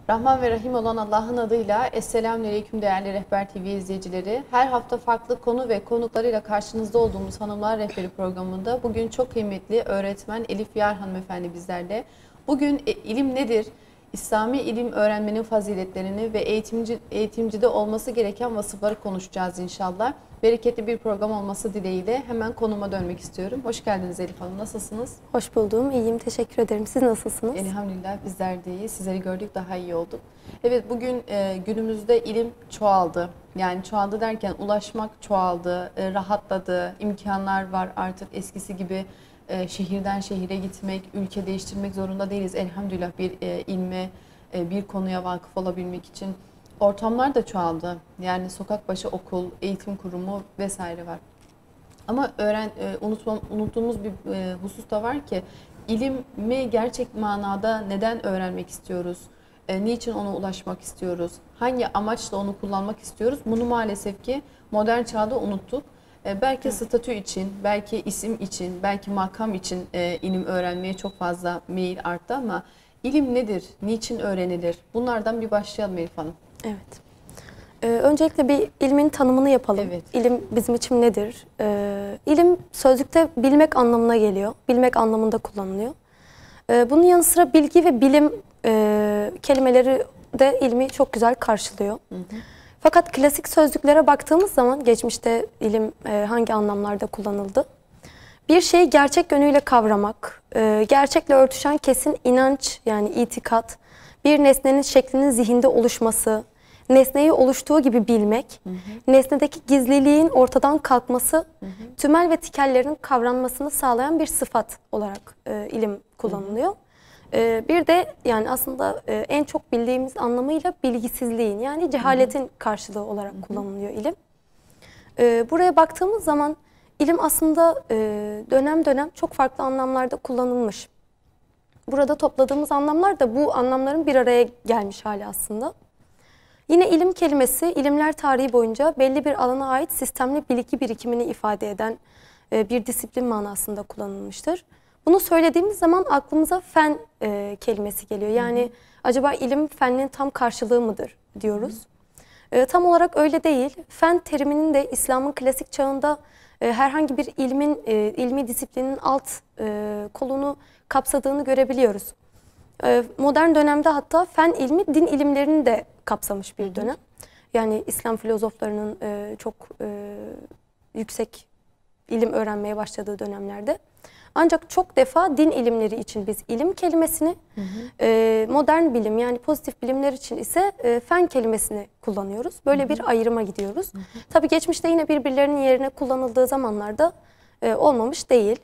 Rahman ve Rahim olan Allah'ın adıyla Esselamünaleyküm değerli Rehber TV izleyicileri. Her hafta farklı konu ve konuklarıyla karşınızda olduğumuz Hanımlar Rehberi programında bugün çok kıymetli öğretmen Elif Yar hanımefendi bizlerle. Bugün ilim nedir? İslami ilim öğrenmenin faziletlerini ve eğitimcide olması gereken vasıfları konuşacağız inşallah. Bereketli bir program olması dileğiyle hemen konuma dönmek istiyorum. Hoş geldiniz Elif Hanım. Nasılsınız? Hoş buldum. İyiyim. Teşekkür ederim. Siz nasılsınız? Elhamdülillah bizler de iyi. Sizleri gördük daha iyi olduk. Evet, bugün günümüzde ilim çoğaldı. Yani çoğaldı derken ulaşmak çoğaldı, rahatladı, imkanlar var artık eskisi gibi şehirden şehire gitmek, ülke değiştirmek zorunda değiliz. Elhamdülillah bir ilme, bir konuya vakıf olabilmek için. Ortamlar da çoğaldı. Yani sokak başı okul, eğitim kurumu vesaire var. Ama unuttuğumuz bir husus da var ki ilimi gerçek manada neden öğrenmek istiyoruz? Niçin ona ulaşmak istiyoruz? Hangi amaçla onu kullanmak istiyoruz? Bunu maalesef ki modern çağda unuttuk. Belki statü için, belki isim için, belki makam için ilim öğrenmeye çok fazla meyil arttı ama ilim nedir? Niçin öğrenilir? Bunlardan bir başlayalım Elif Hanım. Evet. Öncelikle bir ilmin tanımını yapalım. Evet. İlim bizim için nedir? İlim sözlükte bilmek anlamına geliyor. Bilmek anlamında kullanılıyor. Bunun yanı sıra bilgi ve bilim kelimeleri de ilmi çok güzel karşılıyor. Hı hı. Fakat klasik sözlüklere baktığımız zaman geçmişte ilim hangi anlamlarda kullanıldı? Bir şeyi gerçek yönüyle kavramak, gerçekle örtüşen kesin inanç yani itikat, bir nesnenin şeklinin zihinde oluşması, nesneyi oluştuğu gibi bilmek, hı hı. Nesnedeki gizliliğin ortadan kalkması, hı hı. Tümel ve tikellerin kavranmasını sağlayan bir sıfat olarak ilim kullanılıyor. Hı hı. Bir de yani aslında en çok bildiğimiz anlamıyla bilgisizliğin yani cehaletin, hı hı. karşılığı olarak, hı hı. kullanılıyor ilim. Buraya baktığımız zaman ilim aslında dönem dönem çok farklı anlamlarda kullanılmış. Burada topladığımız anlamlar da bu anlamların bir araya gelmiş hali aslında. Yine ilim kelimesi ilimler tarihi boyunca belli bir alana ait sistemli bilgi birikimini ifade eden bir disiplin manasında kullanılmıştır. Bunu söylediğimiz zaman aklımıza fen kelimesi geliyor. Yani, hı hı. acaba ilim fennin tam karşılığı mıdır diyoruz. Hı hı. Tam olarak öyle değil. Fen teriminin de İslam'ın klasik çağında herhangi bir ilmi disiplinin alt kolunu kapsadığını görebiliyoruz. Modern dönemde hatta fen ilmi din ilimlerini de kapsamış bir dönem. Yani İslam filozoflarının çok yüksek ilim öğrenmeye başladığı dönemlerde. Ancak çok defa din ilimleri için biz ilim kelimesini, hı hı. Modern bilim yani pozitif bilimler için ise fen kelimesini kullanıyoruz. Böyle, hı hı. bir ayrıma gidiyoruz. Hı hı. Tabii geçmişte yine birbirlerinin yerine kullanıldığı zamanlarda olmamış değil.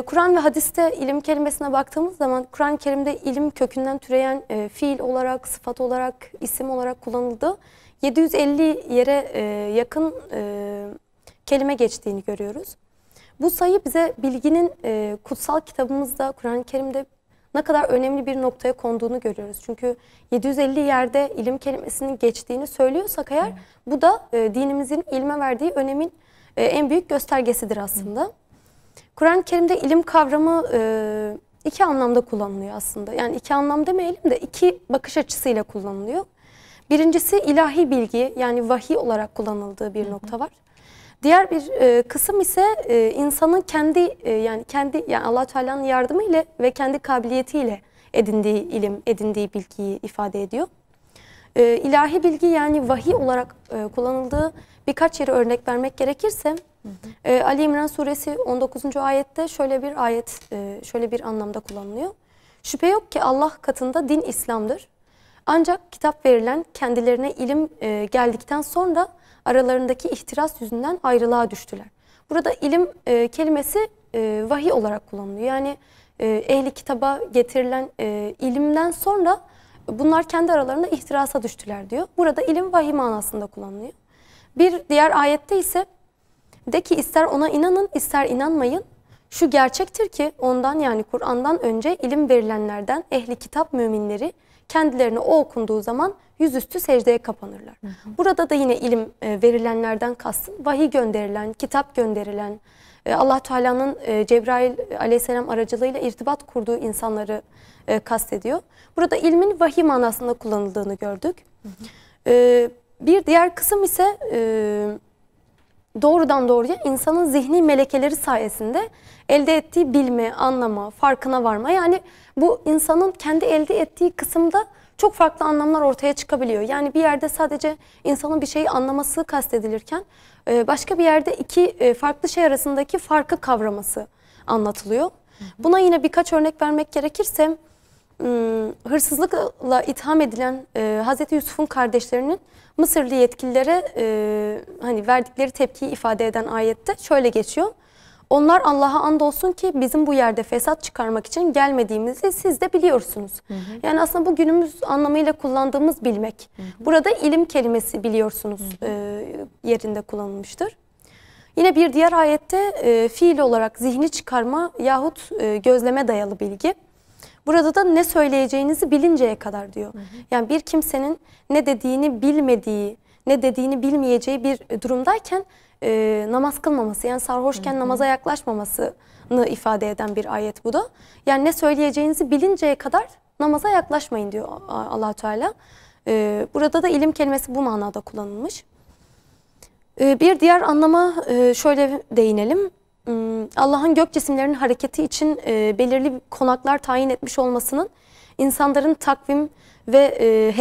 Kur'an ve hadiste ilim kelimesine baktığımız zaman Kur'an-ı Kerim'de ilim kökünden türeyen fiil olarak, sıfat olarak, isim olarak kullanıldığı 750 yere yakın kelime geçtiğini görüyoruz. Bu sayı bize bilginin kutsal kitabımızda Kur'an-ı Kerim'de ne kadar önemli bir noktaya konduğunu görüyoruz. Çünkü 750 yerde ilim kelimesinin geçtiğini söylüyorsak eğer, bu da dinimizin ilme verdiği önemin en büyük göstergesidir aslında. Kur'an-ı Kerim'de ilim kavramı iki anlamda kullanılıyor aslında. Yani iki anlam demeyelim de iki bakış açısıyla kullanılıyor. Birincisi ilahi bilgi yani vahiy olarak kullanıldığı bir nokta var. Diğer bir kısım ise insanın kendi Allah Teala'nın yardımıyla ve kendi kabiliyetiyle edindiği ilim, edindiği bilgiyi ifade ediyor. İlahi bilgi yani vahiy olarak kullanıldığı birkaç yere örnek vermek gerekirse, Ali İmran suresi 19. ayette şöyle bir anlamda kullanılıyor. Şüphe yok ki Allah katında din İslam'dır. Ancak kitap verilen kendilerine ilim geldikten sonra aralarındaki ihtiras yüzünden ayrılığa düştüler. Burada ilim kelimesi vahiy olarak kullanılıyor. Yani ehli kitaba getirilen ilimden sonra bunlar kendi aralarında ihtirasa düştüler diyor. Burada ilim vahiy manasında kullanılıyor. Bir diğer ayette ise de ki ister ona inanın ister inanmayın. Şu gerçektir ki ondan yani Kur'an'dan önce ilim verilenlerden ehli kitap müminleri kendilerine o okunduğu zaman yüzüstü secdeye kapanırlar. Hı hı. Burada da yine ilim verilenlerden kastım vahiy gönderilen, kitap gönderilen, Allah Teala'nın Cebrail aleyhisselam aracılığıyla irtibat kurduğu insanları kastediyor. Burada ilmin vahiy manasında kullanıldığını gördük. Bir diğer kısım ise doğrudan doğruya insanın zihni melekeleri sayesinde elde ettiği bilme, anlama, farkına varma. Yani bu insanın kendi elde ettiği kısımda çok farklı anlamlar ortaya çıkabiliyor. Yani bir yerde sadece insanın bir şeyi anlaması kastedilirken başka bir yerde iki farklı şey arasındaki farkı kavraması anlatılıyor. Buna yine birkaç örnek vermek gerekirse hırsızlıkla itham edilen Hazreti Yusuf'un kardeşlerinin Mısırlı yetkililere hani verdikleri tepkiyi ifade eden ayette şöyle geçiyor. Onlar Allah'a andolsun ki bizim bu yerde fesat çıkarmak için gelmediğimizi siz de biliyorsunuz. Yani aslında bu günümüz anlamıyla kullandığımız bilmek. Burada ilim kelimesi biliyorsunuz yerinde kullanılmıştır. Yine bir diğer ayette fiil olarak zihni çıkarma yahut gözleme dayalı bilgi. Burada da ne söyleyeceğinizi bilinceye kadar diyor. Yani bir kimsenin ne dediğini bilmediği, ne dediğini bilmeyeceği bir durumdayken namaz kılmaması, yani sarhoşken namaza yaklaşmamasını ifade eden bir ayet bu da. Yani ne söyleyeceğinizi bilinceye kadar namaza yaklaşmayın diyor Allah-u Teala. Burada da ilim kelimesi bu manada kullanılmış. Bir diğer anlama şöyle değinelim. Allah'ın gök cisimlerinin hareketi için belirli konaklar tayin etmiş olmasının insanların takvim ve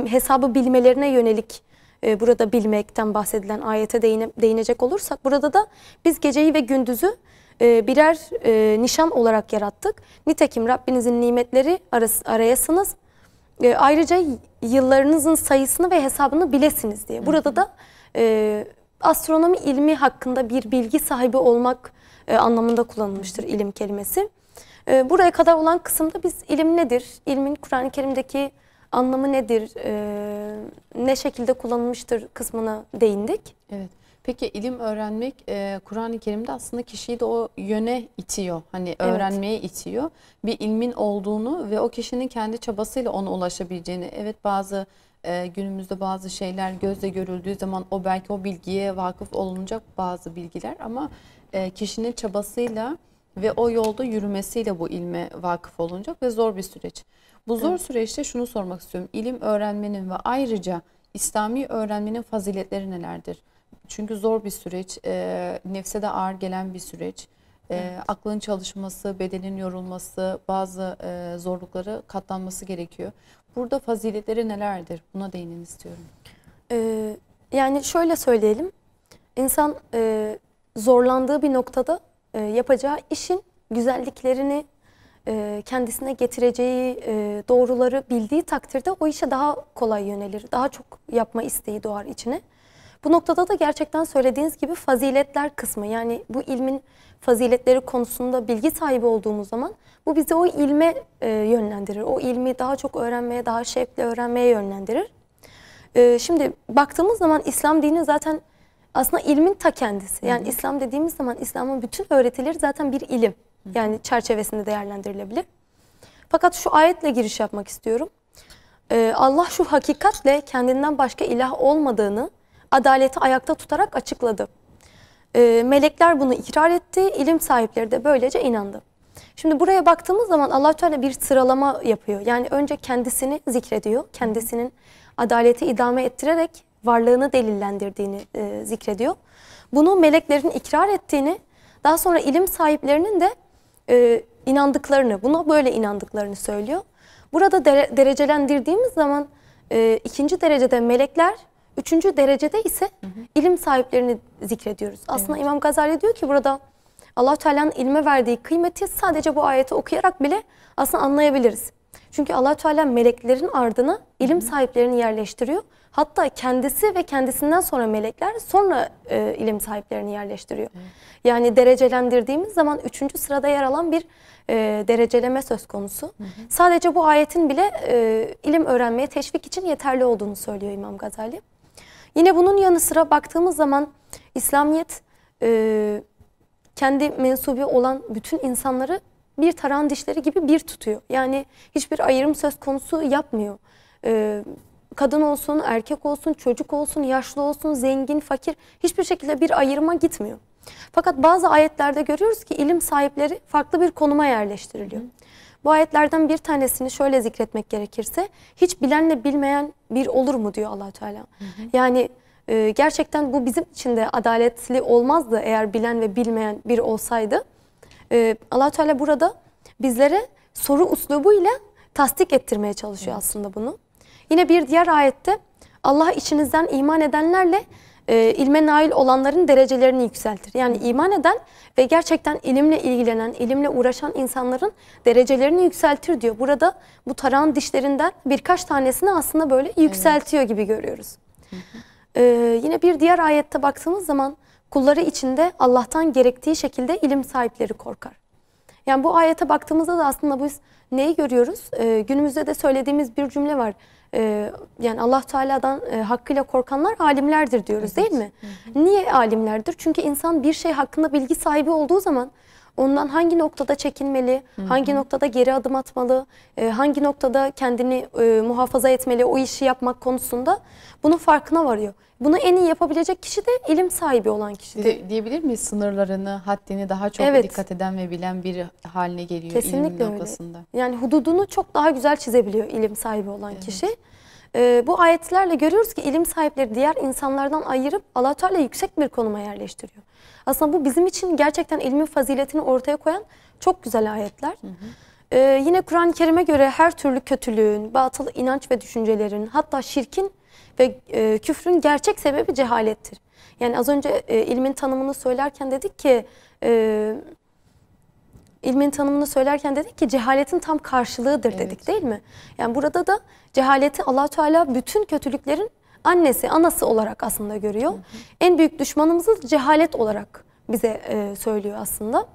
hesabı bilmelerine yönelik burada bilmekten bahsedilen ayete değinecek olursak, burada da biz geceyi ve gündüzü birer nişan olarak yarattık. Nitekim Rabbinizin nimetleri arayasınız. Ayrıca yıllarınızın sayısını ve hesabını bilesiniz diye. Burada da astronomi ilmi hakkında bir bilgi sahibi olmak anlamında kullanılmıştır ilim kelimesi. Buraya kadar olan kısımda biz ilim nedir, ilmin Kur'an-ı Kerim'deki anlamı nedir, ne şekilde kullanılmıştır kısmına değindik. Evet. Peki ilim öğrenmek Kur'an-ı Kerim'de aslında kişiyi de o yöne itiyor. Hani öğrenmeye itiyor. Bir ilmin olduğunu ve o kişinin kendi çabasıyla ona ulaşabileceğini. Evet, bazı günümüzde bazı şeyler gözle görüldüğü zaman o belki o bilgiye vakıf olunacak bazı bilgiler, ama kişinin çabasıyla ve o yolda yürümesiyle bu ilme vakıf olunacak ve zor bir süreç. Bu zor süreçte şunu sormak istiyorum. İlim öğrenmenin ve ayrıca İslami öğrenmenin faziletleri nelerdir? Çünkü zor bir süreç, nefse de ağır gelen bir süreç. Aklın çalışması, bedenin yorulması, bazı zorlukları katlanması gerekiyor. Burada faziletleri nelerdir? Buna değinin istiyorum. Yani şöyle söyleyelim. İnsan zorlandığı bir noktada yapacağı işin güzelliklerini kendisine getireceği doğruları bildiği takdirde o işe daha kolay yönelir. Daha çok yapma isteği doğar içine. Bu noktada da gerçekten söylediğiniz gibi faziletler kısmı, yani bu ilmin faziletleri konusunda bilgi sahibi olduğumuz zaman bu bizi o ilme yönlendirir. O ilmi daha çok öğrenmeye, daha şevkle öğrenmeye yönlendirir. Şimdi baktığımız zaman İslam dini zaten aslında ilmin ta kendisi. Yani İslam dediğimiz zaman İslam'ın bütün öğretileri zaten bir ilim. Yani çerçevesinde değerlendirilebilir. Fakat şu ayetle giriş yapmak istiyorum. Allah şu hakikatle kendinden başka ilah olmadığını adaleti ayakta tutarak açıkladı. Melekler bunu ikrar etti, ilim sahipleri de böylece inandı. Şimdi buraya baktığımız zaman Allah-u Teala bir sıralama yapıyor. Yani önce kendisini zikrediyor, kendisinin adaleti idame ettirerek varlığını delillendirdiğini zikrediyor. Bunu meleklerin ikrar ettiğini, daha sonra ilim sahiplerinin de inandıklarını, buna böyle inandıklarını söylüyor. Burada derecelendirdiğimiz zaman ikinci derecede melekler, üçüncü derecede ise ilim sahiplerini zikrediyoruz. Aslında İmam Gazali diyor ki burada Allah-u Teala'nın ilme verdiği kıymeti sadece bu ayeti okuyarak bile aslında anlayabiliriz. Çünkü Allah-u Teala meleklerin ardına ilim sahiplerini yerleştiriyor. Hatta kendisi ve kendisinden sonra melekler, sonra ilim sahiplerini yerleştiriyor. Yani derecelendirdiğimiz zaman üçüncü sırada yer alan bir dereceleme söz konusu. Sadece bu ayetin bile ilim öğrenmeye teşvik için yeterli olduğunu söylüyor İmam Gazali. Yine bunun yanı sıra baktığımız zaman İslamiyet kendi mensubu olan bütün insanları bir tarağın dişleri gibi bir tutuyor. Yani hiçbir ayrım söz konusu yapmıyor. Kadın olsun, erkek olsun, çocuk olsun, yaşlı olsun, zengin, fakir, hiçbir şekilde bir ayrıma gitmiyor. Fakat bazı ayetlerde görüyoruz ki ilim sahipleri farklı bir konuma yerleştiriliyor. Bu ayetlerden bir tanesini şöyle zikretmek gerekirse, hiç bilenle bilmeyen bir olur mu diyor Allah Teala. Yani gerçekten bu bizim için de adaletli olmazdı eğer bilen ve bilmeyen bir olsaydı. Allah Teala burada bizlere soru uslubuyla tasdik ettirmeye çalışıyor aslında bunu. Yine bir diğer ayette Allah içinizden iman edenlerle ilme nail olanların derecelerini yükseltir. Yani iman eden ve gerçekten ilimle ilgilenen, ilimle uğraşan insanların derecelerini yükseltir diyor. Burada bu tarağın dişlerinden birkaç tanesini aslında böyle yükseltiyor gibi görüyoruz. Yine bir diğer ayette baktığımız zaman kulları içinde Allah'tan gerektiği şekilde ilim sahipleri korkar. Yani bu ayete baktığımızda da aslında biz neyi görüyoruz? Günümüzde de söylediğimiz bir cümle var. Yani Allah Teala'dan hakkıyla korkanlar alimlerdir diyoruz, değil mi? Niye alimlerdir? Çünkü insan bir şey hakkında bilgi sahibi olduğu zaman ondan hangi noktada çekinmeli, hangi noktada geri adım atmalı, hangi noktada kendini muhafaza etmeli, o işi yapmak konusunda bunun farkına varıyor. Bunu en iyi yapabilecek kişi de ilim sahibi olan kişidir. Diyebilir miyiz, sınırlarını, haddini daha çok dikkat eden ve bilen biri haline geliyor Kesinlikle ilim noktasında. Öyle. Yani hududunu çok daha güzel çizebiliyor ilim sahibi olan kişi. Bu ayetlerle görüyoruz ki ilim sahipleri diğer insanlardan ayırıp Allah Teala yüksek bir konuma yerleştiriyor. Aslında bu bizim için gerçekten ilmin faziletini ortaya koyan çok güzel ayetler. Yine Kur'an-ı Kerim'e göre her türlü kötülüğün, batıl inanç ve düşüncelerin, hatta şirkin ve küfrün gerçek sebebi cehalettir. Yani az önce ilmin tanımını söylerken dedik ki cehaletin tam karşılığıdır dedik, değil mi? Yani burada da cehaleti Allah Teala bütün kötülüklerin annesi, anası olarak aslında görüyor. En büyük düşmanımızı cehalet olarak bize söylüyor aslında.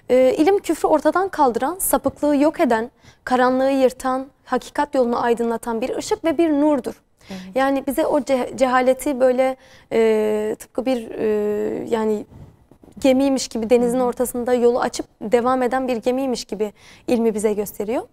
İlim küfrü ortadan kaldıran, sapıklığı yok eden, karanlığı yırtan, hakikat yolunu aydınlatan bir ışık ve bir nurdur. Yani bize o cehaleti böyle tıpkı bir yani gemiymiş gibi denizin ortasında yolu açıp devam eden bir gemiymiş gibi ilmi bize gösteriyor.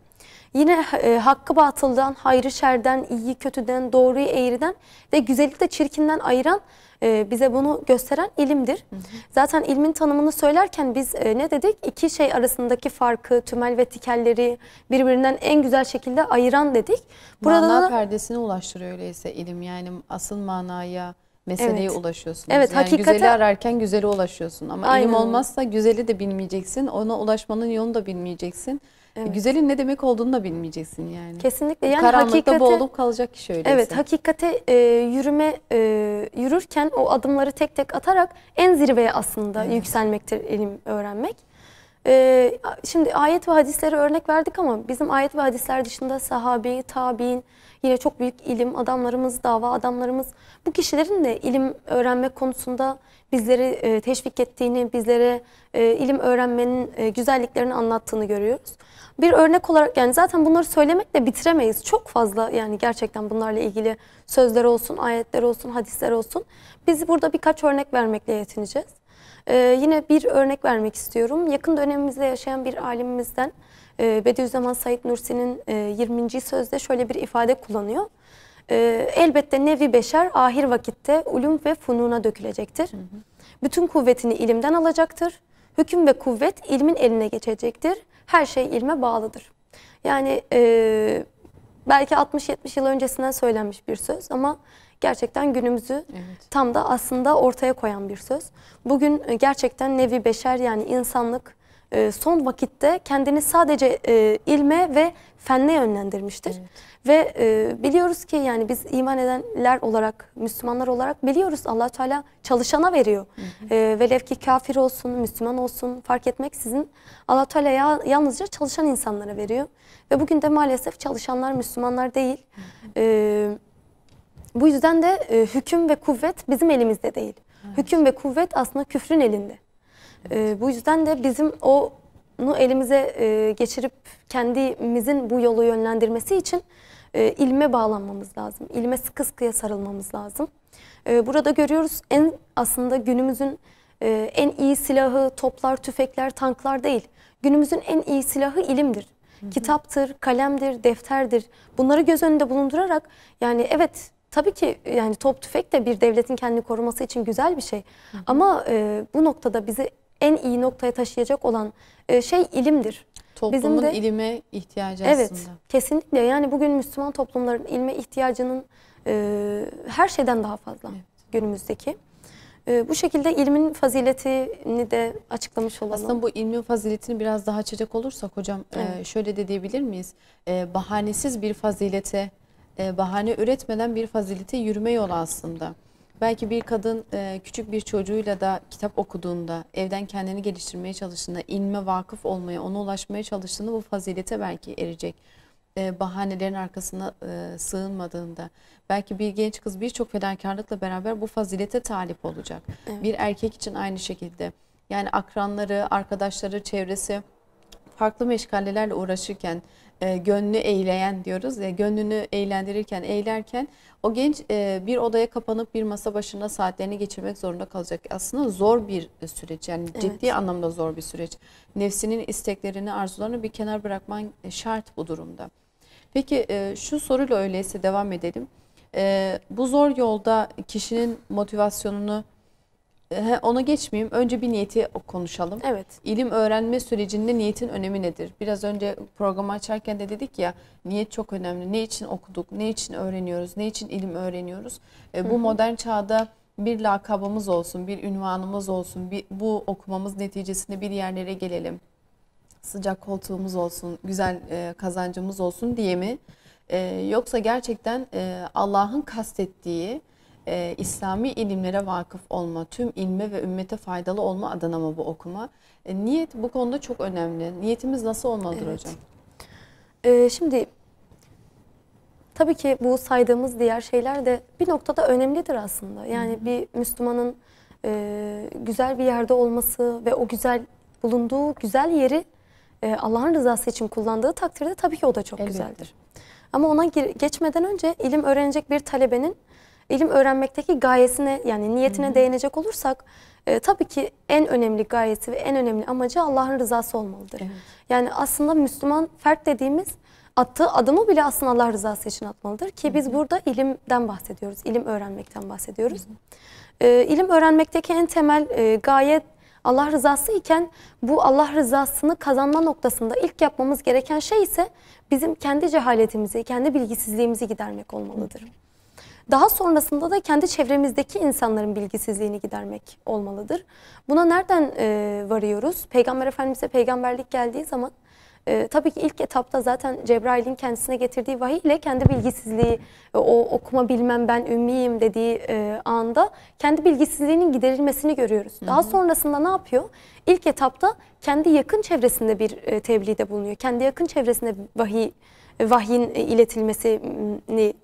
Yine hakkı batıldan, hayrı şerden, iyiyi kötüden, doğruyu eğriden ve güzeli de çirkinden ayıran bize bunu gösteren ilimdir. Zaten ilmin tanımını söylerken biz ne dedik? İki şey arasındaki farkı, tümel ve tikelleri birbirinden en güzel şekilde ayıran dedik. Burada mana perdesine ulaştırıyor öyleyse ilim. Yani asıl manaya, meseleye ulaşıyorsunuz. Evet, yani hakikate, güzeli ararken güzele ulaşıyorsun. Ama aynen, ilim olmazsa güzeli de bilmeyeceksin. Ona ulaşmanın yolunu da bilmeyeceksin. Evet. Güzelin ne demek olduğunu da bilmeyeceksin yani. Kesinlikle. Yani karanlıkta boğulup kalacak kişi öyleyse. Evet, hakikate yürürken o adımları tek tek atarak en zirveye aslında yükselmektir ilim öğrenmek. Şimdi ayet ve hadisleri örnek verdik ama bizim ayet ve hadisler dışında sahabe, tabi'in, yine çok büyük ilim adamlarımız, dava adamlarımız, bu kişilerin de ilim öğrenmek konusunda bizleri teşvik ettiğini, bizlere ilim öğrenmenin güzelliklerini anlattığını görüyoruz. Bir örnek olarak, yani zaten bunları söylemekle bitiremeyiz. Çok fazla yani gerçekten bunlarla ilgili sözler olsun, ayetler olsun, hadisler olsun. Biz burada birkaç örnek vermekle yetineceğiz. Yine bir örnek vermek istiyorum. Yakın dönemimizde yaşayan bir alimimizden Bediüzzaman Said Nursi'nin 20. sözde şöyle bir ifade kullanıyor. Elbette nevi beşer ahir vakitte ulum ve fununa dökülecektir. Bütün kuvvetini ilimden alacaktır. Hüküm ve kuvvet ilmin eline geçecektir. Her şey ilme bağlıdır. Yani belki 60-70 yıl öncesinden söylenmiş bir söz ama gerçekten günümüzü tam da aslında ortaya koyan bir söz. Bugün gerçekten nevi beşer, yani insanlık son vakitte kendini sadece ilme ve fenne yönlendirmiştir. Ve biliyoruz ki yani biz iman edenler olarak, Müslümanlar olarak biliyoruz Allah Teala çalışana veriyor. Velev ki kafir olsun, Müslüman olsun fark etmeksizin Allah Teala yalnızca çalışan insanlara veriyor. Ve bugün de maalesef çalışanlar Müslümanlar değil. Bu yüzden de hüküm ve kuvvet bizim elimizde değil. Hüküm ve kuvvet aslında küfrün elinde. Bu yüzden de bizim onu elimize geçirip kendimizin bu yolu yönlendirmesi için ilme bağlanmamız lazım. İlme sıkı sıkıya sarılmamız lazım. Burada görüyoruz aslında günümüzün en iyi silahı toplar, tüfekler, tanklar değil. Günümüzün en iyi silahı ilimdir. Kitaptır, kalemdir, defterdir. Bunları göz önünde bulundurarak, yani evet, tabii ki yani top tüfek de bir devletin kendini koruması için güzel bir şey. Ama bu noktada bizi en iyi noktaya taşıyacak olan şey ilimdir. Toplumun ilime ihtiyacı evet, aslında. Kesinlikle. Yani bugün Müslüman toplumların ilme ihtiyacının her şeyden daha fazla günümüzdeki. Bu şekilde ilmin faziletini de açıklamış olalım. Aslında bu ilmin faziletini biraz daha açacak olursak hocam, şöyle de diyebilir miyiz? Bahanesiz bir fazilete, bahane üretmeden bir fazilete yürüme yolu aslında. Belki bir kadın küçük bir çocuğuyla da kitap okuduğunda, evden kendini geliştirmeye çalıştığında, ilme vakıf olmaya, ona ulaşmaya çalıştığında bu fazilete belki erecek. Bahanelerin arkasına sığınmadığında, belki bir genç kız birçok fedakarlıkla beraber bu fazilete talip olacak. Evet. Bir erkek için aynı şekilde. Yani akranları, arkadaşları, çevresi farklı meşgalelerle uğraşırken, gönlü eğleyen diyoruz ya, gönlünü eğlendirirken, eğlerken o genç bir odaya kapanıp bir masa başında saatlerini geçirmek zorunda kalacak. Aslında zor bir süreç, yani ciddi anlamda zor bir süreç. Nefsinin isteklerini, arzularını bir kenar bırakman şart bu durumda. Peki şu soruyla öyleyse devam edelim. Bu zor yolda kişinin motivasyonunu, ona geçmeyeyim. Önce bir niyeti konuşalım. Evet. İlim öğrenme sürecinde niyetin önemi nedir? Biraz önce programı açarken de dedik ya, niyet çok önemli. Ne için okuduk, ne için öğreniyoruz, ne için ilim öğreniyoruz? Bu modern çağda bir lakabımız olsun, bir ünvanımız olsun, bu okumamız neticesinde bir yerlere gelelim. Sıcak koltuğumuz olsun, güzel kazancımız olsun diye mi? Yoksa gerçekten Allah'ın kastettiği İslami ilimlere vakıf olma, tüm ilme ve ümmete faydalı olma adına mı bu okuma? Niyet bu konuda çok önemli. Niyetimiz nasıl olmalıdır hocam? Şimdi tabii ki bu saydığımız diğer şeyler de bir noktada önemlidir aslında. Yani bir Müslümanın güzel bir yerde olması ve o güzel bulunduğu güzel yeri Allah'ın rızası için kullandığı takdirde tabii ki o da çok güzeldir. Ama ona geçmeden önce ilim öğrenecek bir talebenin ilim öğrenmekteki gayesine, yani niyetine değinecek olursak tabii ki en önemli gayesi ve en önemli amacı Allah'ın rızası olmalıdır. Evet. Yani aslında Müslüman fert dediğimiz attığı adımı bile aslında Allah rızası için atmalıdır ki biz burada ilimden bahsediyoruz, ilim öğrenmekten bahsediyoruz. İlim öğrenmekteki en temel gaye Allah rızası iken bu Allah rızasını kazanma noktasında ilk yapmamız gereken şey ise bizim kendi cehaletimizi, kendi bilgisizliğimizi gidermek olmalıdır. Daha sonrasında da kendi çevremizdeki insanların bilgisizliğini gidermek olmalıdır. Buna nereden varıyoruz? Peygamber Efendimiz'e peygamberlik geldiği zaman tabii ki ilk etapta zaten Cebrail'in kendisine getirdiği vahiy ile kendi bilgisizliği, o okuma bilmem ben ümmiyim dediği anda kendi bilgisizliğinin giderilmesini görüyoruz. Daha sonrasında ne yapıyor? İlk etapta kendi yakın çevresinde bir tebliğde bulunuyor. Kendi yakın çevresinde vahyin iletilmesini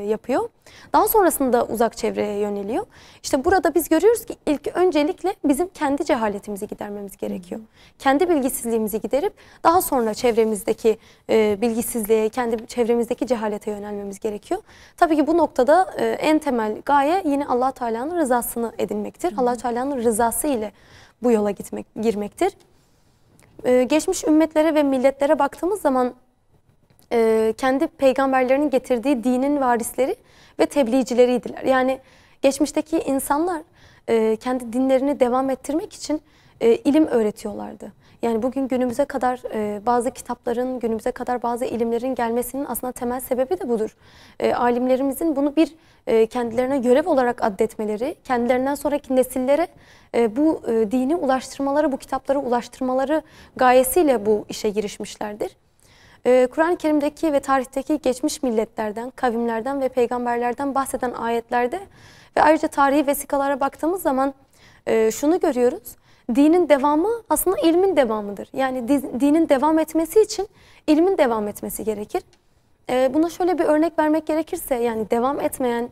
yapıyor. Daha sonrasında uzak çevreye yöneliyor. İşte burada biz görüyoruz ki öncelikle bizim kendi cehaletimizi gidermemiz gerekiyor. Kendi bilgisizliğimizi giderip daha sonra çevremizdeki bilgisizliğe, kendi çevremizdeki cehalete yönelmemiz gerekiyor. Tabii ki bu noktada en temel gaye yine Allah Teala'nın rızasını edinmektir. Allah Teala'nın rızası ile bu yola girmektir. Geçmiş ümmetlere ve milletlere baktığımız zaman kendi peygamberlerinin getirdiği dinin varisleri ve tebliğcileriydiler. Yani geçmişteki insanlar kendi dinlerini devam ettirmek için ilim öğretiyorlardı. Yani bugün günümüze kadar bazı kitapların, günümüze kadar bazı ilimlerin gelmesinin aslında temel sebebi de budur. Alimlerimizin bunu bir kendilerine görev olarak addetmeleri, kendilerinden sonraki nesillere bu dini ulaştırmaları, bu kitapları ulaştırmaları gayesiyle bu işe girişmişlerdir. Kur'an-ı Kerim'deki ve tarihteki geçmiş milletlerden, kavimlerden ve peygamberlerden bahseden ayetlerde ve ayrıca tarihi vesikalara baktığımız zaman şunu görüyoruz. Dinin devamı aslında ilmin devamıdır. Yani dinin devam etmesi için ilmin devam etmesi gerekir. Buna şöyle bir örnek vermek gerekirse, yani devam etmeyen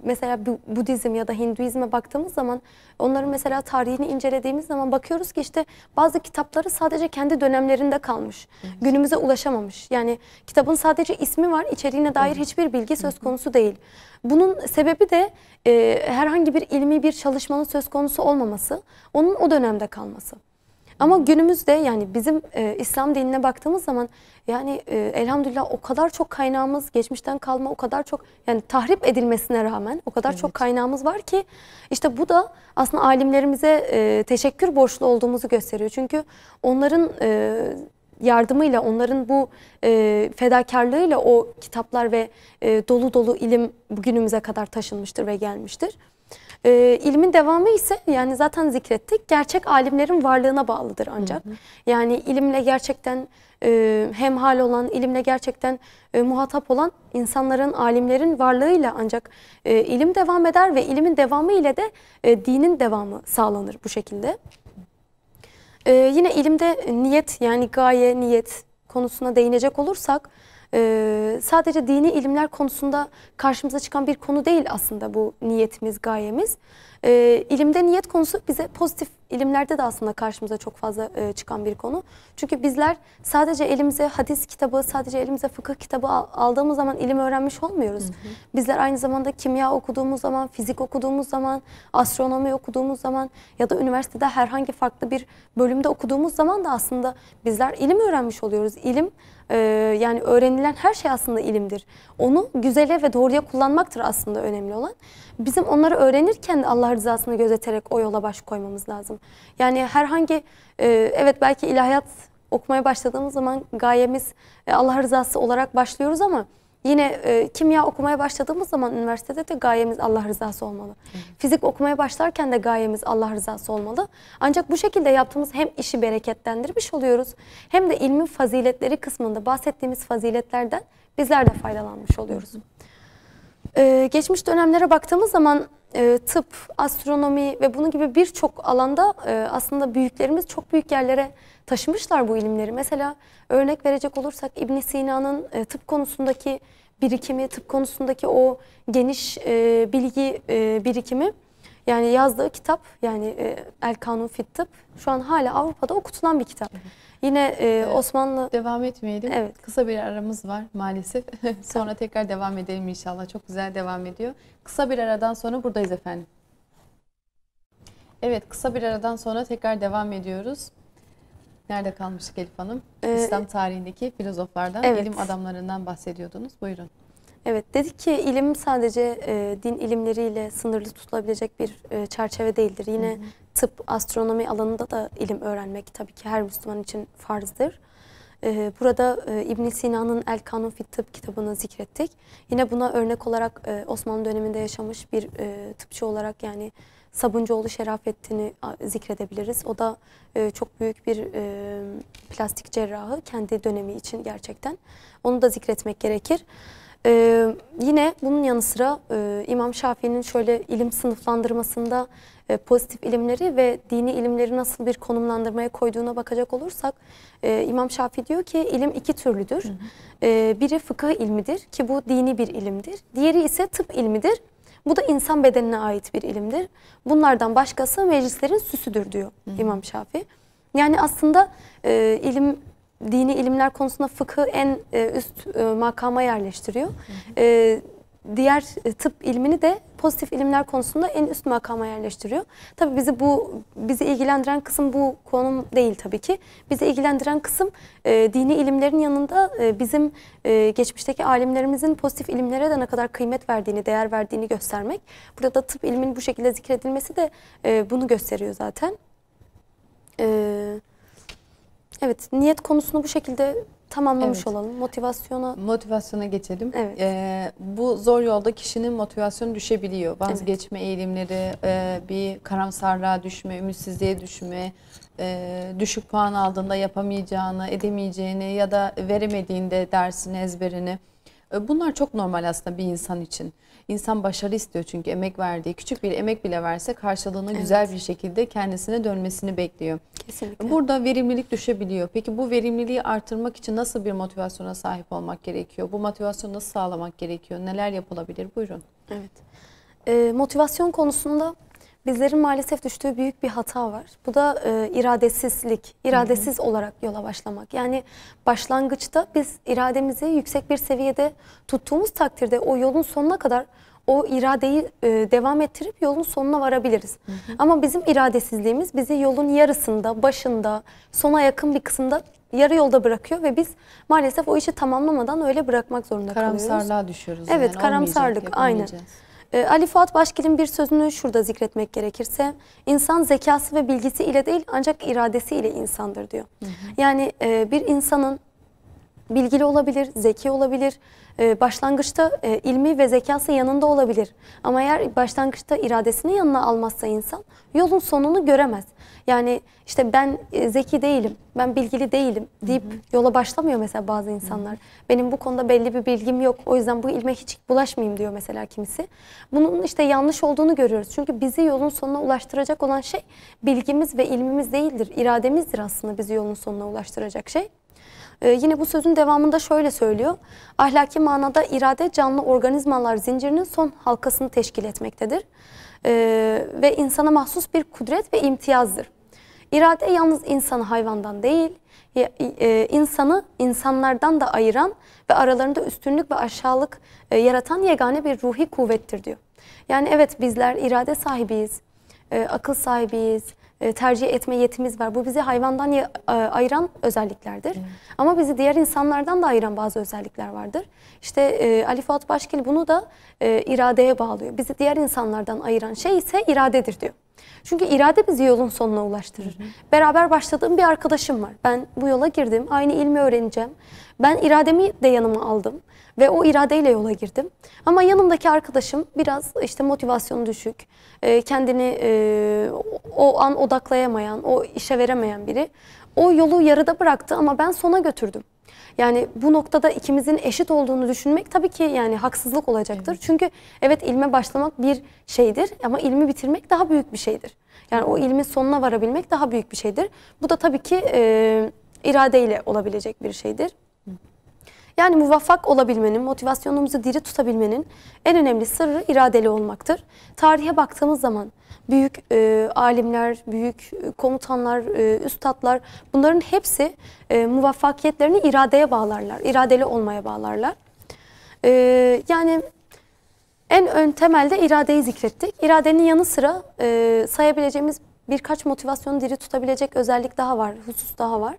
mesela Budizm ya da Hinduizm'e baktığımız zaman onların mesela tarihini incelediğimiz zaman bakıyoruz ki işte bazı kitapları sadece kendi dönemlerinde kalmış. Evet. Günümüze ulaşamamış. Yani kitabın sadece ismi var, içeriğine dair hiçbir bilgi söz konusu değil. Bunun sebebi de herhangi bir ilmi bir çalışmanın söz konusu olmaması, onun o dönemde kalması. Ama günümüzde yani bizim İslam dinine baktığımız zaman yani elhamdülillah o kadar çok kaynağımız, geçmişten kalma o kadar çok, yani tahrip edilmesine rağmen o kadar çok kaynağımız var ki işte bu da aslında alimlerimize teşekkür borçlu olduğumuzu gösteriyor. Çünkü onların yardımıyla, onların bu fedakarlığıyla o kitaplar ve dolu dolu ilim bugünümüze kadar taşınmıştır ve gelmiştir. İlmin devamı ise yani zaten zikrettik, gerçek alimlerin varlığına bağlıdır ancak. Yani ilimle gerçekten hemhal olan, ilimle gerçekten muhatap olan insanların, alimlerin varlığıyla ancak ilim devam eder ve ilimin devamı ile de dinin devamı sağlanır bu şekilde. Yine ilimde niyet, yani gaye, niyet konusuna değinecek olursak sadece dini ilimler konusunda karşımıza çıkan bir konu değil aslında bu niyetimiz, gayemiz. İlimde niyet konusu bize pozitif ilimlerde de aslında karşımıza çok fazla çıkan bir konu. Çünkü bizler sadece elimize hadis kitabı, sadece elimize fıkıh kitabı aldığımız zaman ilim öğrenmiş olmuyoruz. Bizler aynı zamanda kimya okuduğumuz zaman, fizik okuduğumuz zaman, astronomi okuduğumuz zaman ya da üniversitede herhangi farklı bir bölümde okuduğumuz zaman da aslında bizler ilim öğrenmiş oluyoruz. İlim yani öğrenilen her şey aslında ilimdir. Onu güzele ve doğruya kullanmaktır aslında önemli olan. Bizim onları öğrenirken de Allah rızasını gözeterek o yola baş koymamız lazım. Yani herhangi, evet belki ilahiyat okumaya başladığımız zaman gayemiz Allah rızası olarak başlıyoruz ama yine kimya okumaya başladığımız zaman üniversitede de gayemiz Allah rızası olmalı. Fizik okumaya başlarken de gayemiz Allah rızası olmalı. Ancak bu şekilde yaptığımız hem işi bereketlendirmiş oluyoruz hem de ilmin faziletleri kısmında bahsettiğimiz faziletlerden bizler de faydalanmış oluyoruz. Geçmiş dönemlere baktığımız zaman tıp, astronomi ve bunun gibi birçok alanda aslında büyüklerimiz çok büyük yerlere taşımışlar bu ilimleri. Mesela örnek verecek olursak İbn Sina'nın tıp konusundaki birikimi, tıp konusundaki o geniş bilgi birikimi, yani yazdığı kitap, yani El Kanun fit Tıp şu an hala Avrupa'da okutulan bir kitap. Yine Osmanlı... Devam etmeyelim. Evet. Kısa bir aramız var maalesef. Sonra tekrar devam edelim inşallah. Çok güzel devam ediyor. Kısa bir aradan sonra buradayız efendim. Evet, kısa bir aradan sonra tekrar devam ediyoruz. Nerede kalmıştık Elif Hanım? İslam tarihindeki filozoflardan, ilim adamlarından bahsediyordunuz. Buyurun. Evet, dedik ki ilim sadece din ilimleriyle sınırlı tutulabilecek bir çerçeve değildir. Yine tıp, astronomi alanında da ilim öğrenmek tabii ki her Müslüman için farzdır. Burada İbn Sina'nın El Kanun fit Tıp kitabını zikrettik. Yine buna örnek olarak Osmanlı döneminde yaşamış bir tıpçı olarak yani Sabuncuoğlu Şerafettin'i zikredebiliriz. O da çok büyük bir plastik cerrahı kendi dönemi için gerçekten. Onu da zikretmek gerekir. Yine bunun yanı sıra İmam Şafii'nin şöyle ilim sınıflandırmasında pozitif ilimleri ve dini ilimleri nasıl bir konumlandırmaya koyduğuna bakacak olursak İmam Şafii diyor ki ilim iki türlüdür. Biri fıkıh ilmidir ki bu dini bir ilimdir. Diğeri ise tıp ilmidir. Bu da insan bedenine ait bir ilimdir. Bunlardan başkası meclislerin süsüdür diyor İmam Şafii. Yani aslında ilim, dini ilimler konusunda fıkhı en üst makama yerleştiriyor. Diğer tıp ilmini de pozitif ilimler konusunda en üst makama yerleştiriyor. Tabii bizi ilgilendiren kısım bu konum değil tabii ki. Bizi ilgilendiren kısım dini ilimlerin yanında bizim geçmişteki alimlerimizin pozitif ilimlere de ne kadar kıymet verdiğini, değer verdiğini göstermek. Burada tıp ilminin bu şekilde zikredilmesi de bunu gösteriyor zaten. Evet, niyet konusunu bu şekilde tamamlamış olalım. Motivasyona geçelim. Evet. Bu zor yolda kişinin motivasyonu düşebiliyor. Vazgeçme eğilimleri, bir karamsarlığa düşme, ümitsizliğe düşme, düşük puan aldığında yapamayacağını, edemeyeceğini ya da veremediğinde dersini, ezberini. Bunlar çok normal aslında bir insan için. İnsan başarı istiyor çünkü emek verdiği, küçük bir emek bile verse karşılığını güzel bir şekilde kendisine dönmesini bekliyor. Kesinlikle. Burada verimlilik düşebiliyor. Peki bu verimliliği artırmak için nasıl bir motivasyona sahip olmak gerekiyor? Bu motivasyonu nasıl sağlamak gerekiyor? Neler yapılabilir? Buyurun. Evet. Motivasyon konusunda bizlerin maalesef düştüğü büyük bir hata var. Bu da iradesizlik, iradesiz olarak yola başlamak. Yani başlangıçta biz irademizi yüksek bir seviyede tuttuğumuz takdirde o yolun sonuna kadar o iradeyi devam ettirip yolun sonuna varabiliriz. Ama bizim iradesizliğimiz bizi yolun yarısında, başında, sona yakın bir kısımda yarı yolda bırakıyor ve biz maalesef o işi tamamlamadan öyle bırakmak zorunda kalıyoruz. Karamsarlığa düşüyoruz. Evet, yani. karamsarlık, aynen. Ali Fuat Başkil'in bir sözünü şurada zikretmek gerekirse, insan zekası ve bilgisi ile değil ancak iradesi ile insandır diyor. Yani bir insanın bilgili olabilir, zeki olabilir, başlangıçta ilmi ve zekası yanında olabilir. Ama eğer başlangıçta iradesini yanına almazsa insan yolun sonunu göremez. Yani işte ben zeki değilim, ben bilgili değilim deyip yola başlamıyor mesela bazı insanlar. Benim bu konuda belli bir bilgim yok, o yüzden bu ilme hiç bulaşmayayım diyor mesela kimisi. Bunun işte yanlış olduğunu görüyoruz. Çünkü bizi yolun sonuna ulaştıracak olan şey bilgimiz ve ilmimiz değildir. İrademizdir aslında bizi yolun sonuna ulaştıracak şey. Yine bu sözün devamında şöyle söylüyor. Ahlaki manada irade canlı organizmalar zincirinin son halkasını teşkil etmektedir. Ve insana mahsus bir kudret ve imtiyazdır. İrade yalnız insanı hayvandan değil, insanı insanlardan da ayıran ve aralarında üstünlük ve aşağılık yaratan yegane bir ruhi kuvvettir diyor. Yani evet, bizler irade sahibiyiz, akıl sahibiyiz, tercih etme yetimiz var. Bu bizi hayvandan ayıran özelliklerdir. Ama bizi diğer insanlardan da ayıran bazı özellikler vardır. İşte Ali Fuat Başkil bunu da iradeye bağlıyor. Bizi diğer insanlardan ayıran şey ise iradedir diyor. Çünkü irade bizi yolun sonuna ulaştırır. Beraber başladığım bir arkadaşım var. Ben bu yola girdim, aynı ilmi öğreneceğim. Ben irademi de yanıma aldım ve o iradeyle yola girdim. Ama yanımdaki arkadaşım biraz işte motivasyonu düşük, kendini o an odaklayamayan, o işe veremeyen biri. O yolu yarıda bıraktı ama ben sona götürdüm. Yani bu noktada ikimizin eşit olduğunu düşünmek tabii ki yani haksızlık olacaktır. Evet. Çünkü evet, ilme başlamak bir şeydir ama ilmi bitirmek daha büyük bir şeydir. Yani o ilmin sonuna varabilmek daha büyük bir şeydir. Bu da tabii ki iradeyle olabilecek bir şeydir. Yani muvaffak olabilmenin, motivasyonumuzu diri tutabilmenin en önemli sırrı iradeli olmaktır. Tarihe baktığımız zaman büyük alimler, büyük komutanlar, üstadlar, bunların hepsi muvaffakiyetlerini iradeye bağlarlar, iradeli olmaya bağlarlar. Yani en ön temelde iradeyi zikrettik. İradenin yanı sıra sayabileceğimiz birkaç motivasyonu diri tutabilecek özellik daha var, husus daha var.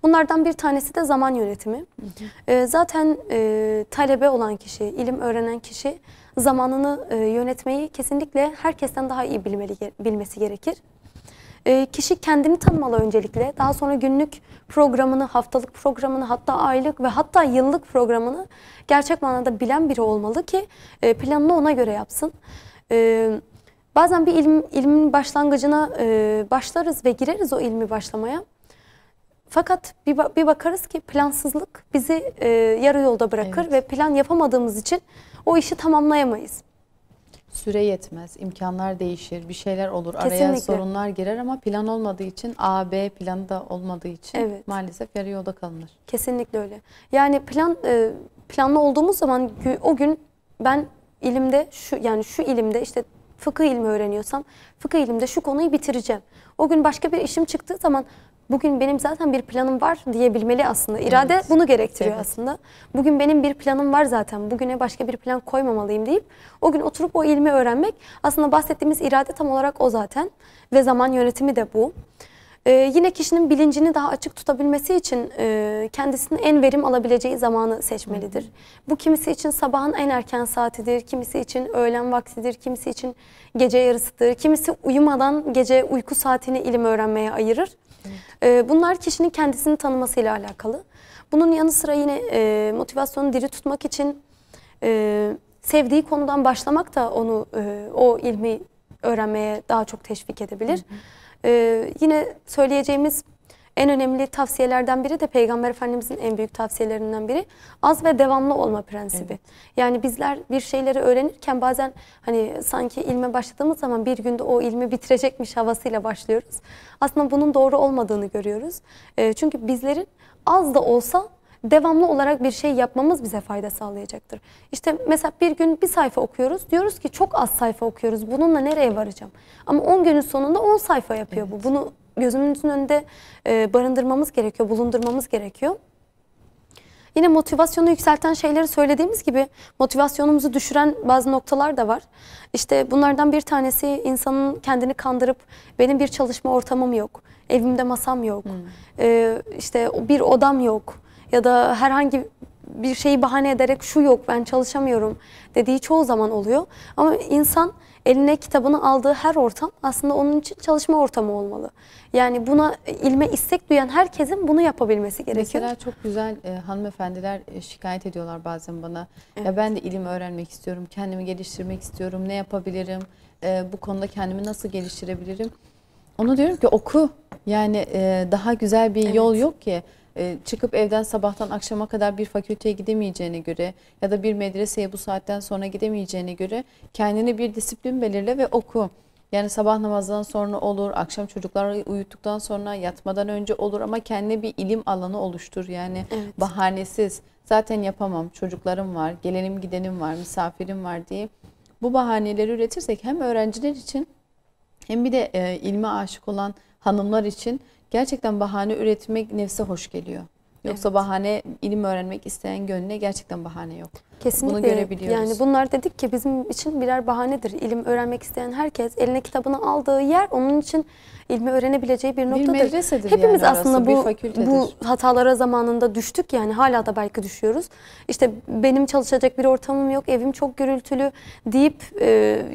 Bunlardan bir tanesi de zaman yönetimi. Zaten talebe olan kişi, ilim öğrenen kişi zamanını yönetmeyi kesinlikle herkesten daha iyi bilmesi gerekir. Kişi kendini tanımalı öncelikle. Daha sonra günlük programını, haftalık programını, hatta aylık ve hatta yıllık programını gerçek manada bilen biri olmalı ki planını ona göre yapsın. Bazen bir ilmin başlangıcına başlarız ve gireriz o ilmi başlamaya. Fakat bir bakarız ki plansızlık bizi yarı yolda bırakır, evet, ve plan yapamadığımız için o işi tamamlayamayız. Süre yetmez, imkanlar değişir, bir şeyler olur, Kesinlikle. araya sorunlar girer ama plan olmadığı için, A, B planı da olmadığı için, evet, maalesef yarı yolda kalınır. Kesinlikle öyle. Yani planlı olduğumuz zaman o gün ben ilimde şu ilimde işte fıkıh ilmi öğreniyorsam fıkıh ilimde şu konuyu bitireceğim. O gün başka bir işim çıktığı zaman bugün benim zaten bir planım var diyebilmeli aslında. İrade, evet, bunu gerektiriyor, evet, aslında. Bugün benim bir planım var zaten. Bugüne başka bir plan koymamalıyım deyip o gün oturup o ilmi öğrenmek, aslında bahsettiğimiz irade tam olarak o zaten. Ve zaman yönetimi de bu. Yine kişinin bilincini daha açık tutabilmesi için kendisinin en verim alabileceği zamanı seçmelidir. Bu kimisi için sabahın en erken saatidir, kimisi için öğlen vaktidir, kimisi için gece yarısıdır, kimisi uyumadan gece uyku saatini ilim öğrenmeye ayırır. Evet. Bunlar kişinin kendisini tanımasıyla alakalı. Bunun yanı sıra yine motivasyonu diri tutmak için sevdiği konudan başlamak da onu o ilmi öğrenmeye daha çok teşvik edebilir. Hı hı. Yine söyleyeceğimiz en önemli tavsiyelerden biri de Peygamber Efendimizin en büyük tavsiyelerinden biri az ve devamlı olma prensibi. Evet. Yani bizler bir şeyleri öğrenirken bazen hani sanki ilme başladığımız zaman bir günde o ilmi bitirecekmiş havasıyla başlıyoruz. Aslında bunun doğru olmadığını görüyoruz. Çünkü bizlerin az da olsa devamlı olarak bir şey yapmamız bize fayda sağlayacaktır. İşte mesela bir gün bir sayfa okuyoruz. Diyoruz ki çok az sayfa okuyoruz. Bununla nereye varacağım? Ama 10 günün sonunda 10 sayfa yapıyor, evet, bu. Bunu gözümüzün önünde barındırmamız gerekiyor, bulundurmamız gerekiyor. Yine motivasyonu yükselten şeyleri söylediğimiz gibi motivasyonumuzu düşüren bazı noktalar da var. İşte bunlardan bir tanesi insanın kendini kandırıp benim bir çalışma ortamım yok, evimde masam yok, işte bir odam yok ya da herhangi bir şeyi bahane ederek şu yok ben çalışamıyorum dediği çoğu zaman oluyor. Ama insan eline kitabını aldığı her ortam aslında onun için çalışma ortamı olmalı. Yani buna ilme istek duyan herkesin bunu yapabilmesi gerekiyor. Mesela çok güzel hanımefendiler şikayet ediyorlar bazen bana. Ya ben de ilim öğrenmek istiyorum, kendimi geliştirmek istiyorum, ne yapabilirim, bu konuda kendimi nasıl geliştirebilirim? Onu diyorum ki oku. Yani daha güzel bir yol yok ki. Çıkıp evden sabahtan akşama kadar bir fakülteye gidemeyeceğine göre ya da bir medreseye bu saatten sonra gidemeyeceğine göre kendine bir disiplin belirle ve oku. Yani sabah namazından sonra olur, akşam çocukları uyuttuktan sonra, yatmadan önce olur ama kendine bir ilim alanı oluştur. Yani bahanesiz, zaten yapamam, çocuklarım var, gelenim gidenim var, misafirim var diye bu bahaneleri üretirsek hem öğrenciler için hem bir de ilme aşık olan hanımlar için gerçekten bahane üretmek nefse hoş geliyor. Yoksa bahane, ilim öğrenmek isteyen gönlüne gerçekten bahane yok. Kesinlikle. Bunu görebiliyoruz. Yani bunlar dedik ki bizim için birer bahanedir. İlim öğrenmek isteyen herkes eline kitabını aldığı yer onun için ilmi öğrenebileceği bir noktadır. Bir medresedir Hepimiz yani aslında bir fakültedir. bu hatalara zamanında düştük yani hala da belki düşüyoruz. İşte benim çalışacak bir ortamım yok, evim çok gürültülü deyip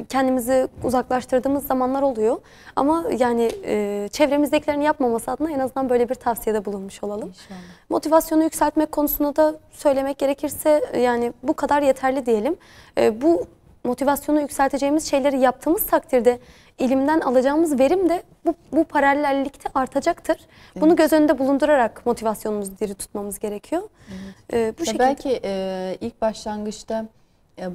kendimizi uzaklaştırdığımız zamanlar oluyor. Ama yani çevremizdekilerin yapmaması adına en azından böyle bir tavsiyede bulunmuş olalım. İnşallah. Motivasyonu yükseltmek konusunda da söylemek gerekirse yani bu kadar yeterli diyelim. Bu motivasyonu yükselteceğimiz şeyleri yaptığımız takdirde ilimden alacağımız verim de bu paralellikte artacaktır. Evet. Bunu göz önünde bulundurarak motivasyonumuzu diri tutmamız gerekiyor. Evet. Bu şekilde. Belki ilk başlangıçta